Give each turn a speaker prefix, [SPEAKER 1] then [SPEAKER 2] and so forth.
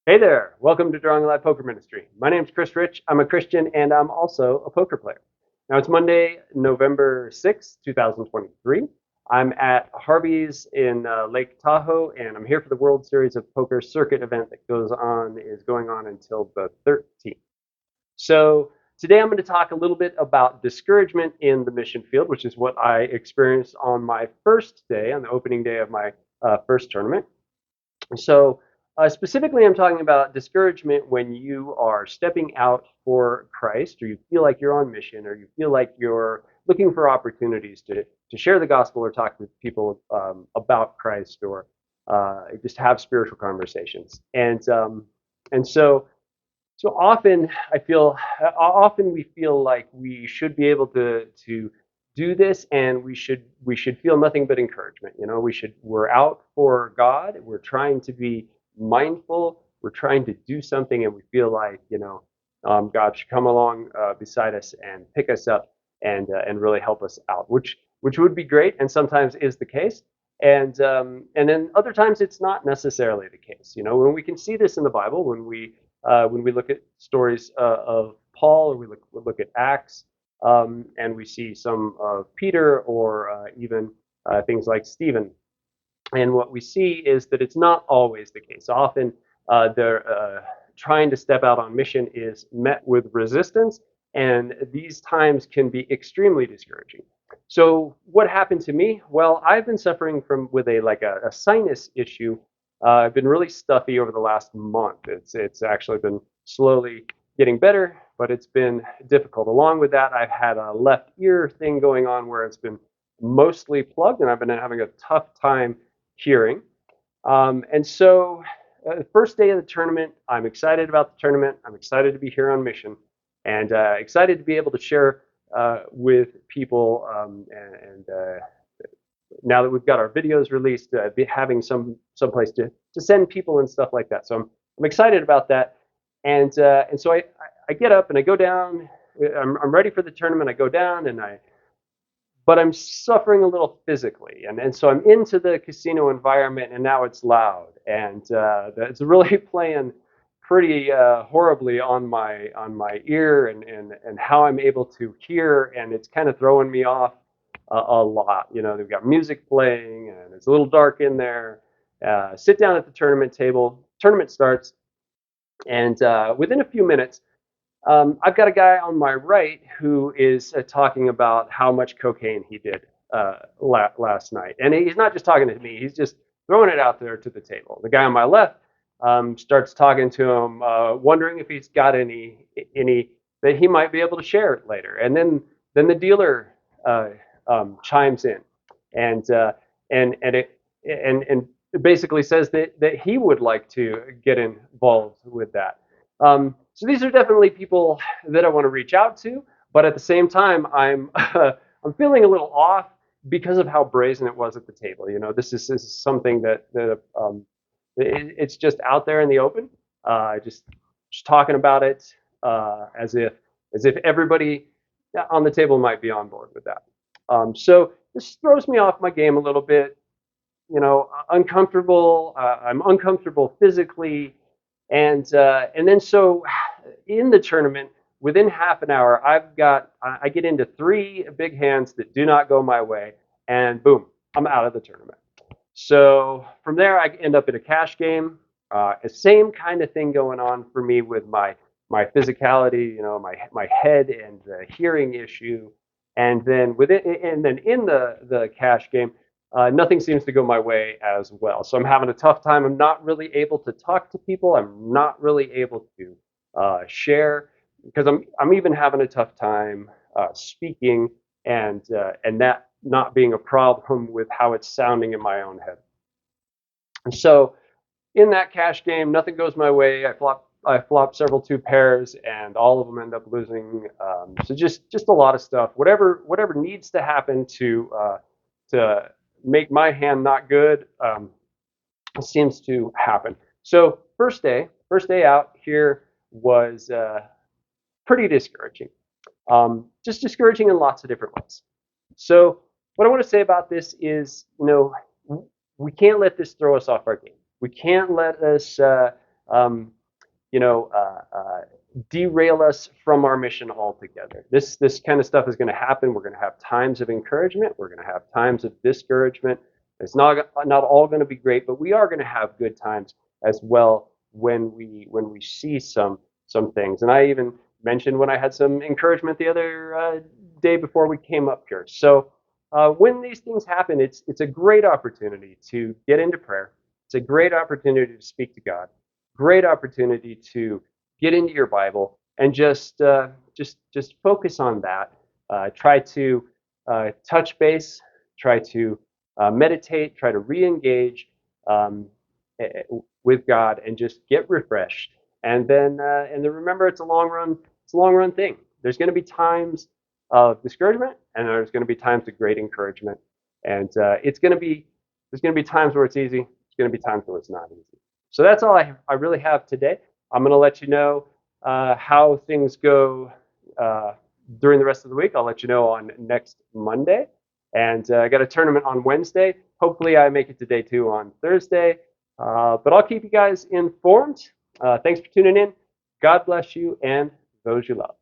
[SPEAKER 1] Hey there, welcome to Drawing Alive Poker Ministry. My name's Chris Rich. I'm a Christian and I'm also a poker player. Now it's Monday, November 6th, 2023. I'm at Harvey's in Lake Tahoe and I'm here for the World Series of Poker circuit event that is going on until the 13th. So today I'm going to talk a little bit about discouragement in the mission field, which is what I experienced on my first day, on the opening day of my first tournament. So specifically, I'm talking about discouragement when you are stepping out for Christ, or you feel like you're on mission, or you feel like you're looking for opportunities to share the gospel or talk with people about Christ, or just have spiritual conversations. And so often often we feel like we should be able to do this, and we should feel nothing but encouragement. We're out for God. We're trying to be mindful. We're trying to do something, and we feel like God should come along beside us and pick us up and really help us out, which would be great, and sometimes is the case. And then other times it's not necessarily the case. When we can see this in the Bible, when we look at stories of Paul, or we look at Acts, and we see some of Peter, or even things like Stephen. And what we see is that it's not always the case. Often they're trying to step out on mission is met with resistance, and these times can be extremely discouraging. So what happened to me? Well, I've been suffering with a sinus issue. I've been really stuffy over the last month. It's actually been slowly getting better, but it's been difficult. Along with that, I've had a left ear thing going on where it's been mostly plugged, and I've been having a tough time hearing. And so the first day of the tournament, I'm excited about the tournament. I'm excited to be here on mission, and excited to be able to share with people. And now that we've got our videos released, having some place to send people and stuff like that. So I'm excited about that. And so I get up and I go down. I'm ready for the tournament. I go down but I'm suffering a little physically, and so I'm into the casino environment, and now it's loud, and it's really playing pretty horribly on my ear, and how I'm able to hear, and it's kind of throwing me off a lot. They've got music playing, and it's a little dark in there. Sit down at the tournament table. Tournament starts, and within a few minutes, I've got a guy on my right who is talking about how much cocaine he did last night. And he's not just talking to me, he's just throwing it out there to the table. The guy on my left starts talking to him, wondering if he's got any that he might be able to share later. And then the dealer chimes in, and and it basically says that he would like to get involved with that. So these are definitely people that I want to reach out to, but at the same time, I'm I'm feeling a little off because of how brazen it was at the table. This is something that it's just out there in the open, just talking about it as if everybody on the table might be on board with that. So this throws me off my game a little bit. Uncomfortable. I'm uncomfortable physically. And then so in the tournament, within half an hour, I get into three big hands that do not go my way, and boom, I'm out of the tournament. So from there, I end up in a cash game. The same kind of thing going on for me with my physicality, my head and the hearing issue, and then in the cash game, nothing seems to go my way as well. So I'm having a tough time. I'm not really able to talk to people. I'm not really able to share, because I'm even having a tough time speaking, and that not being a problem with how it's sounding in my own head. And so in that cash game, nothing goes my way. I flop several two pairs, and all of them end up losing. So just a lot of stuff. Whatever needs to happen to make my hand not good seems to happen. So first day out here was pretty discouraging. Just discouraging in lots of different ways. So what I want to say about this is, we can't let this throw us off our game. We can't let us derail us from our mission altogether. This kind of stuff is going to happen. We're going to have times of encouragement. We're going to have times of discouragement. It's not all going to be great, but we are going to have good times as well when we see some things. And I even mentioned when I had some encouragement the other day before we came up here. So when these things happen, it's a great opportunity to get into prayer. It's a great opportunity to speak to God. Great opportunity to get into your Bible and just focus on that. Try to touch base. Try to meditate. Try to re-engage um, with God and just get refreshed. And then remember, it's a long run. It's a long run thing. There's going to be times of discouragement, and there's going to be times of great encouragement. And there's going to be times where it's easy. There's going to be times where it's not easy. So that's all I really have today. I'm going to let you know how things go during the rest of the week. I'll let you know on next Monday. And I got a tournament on Wednesday. Hopefully I make it to day 2 on Thursday. But I'll keep you guys informed. Thanks for tuning in. God bless you and those you love.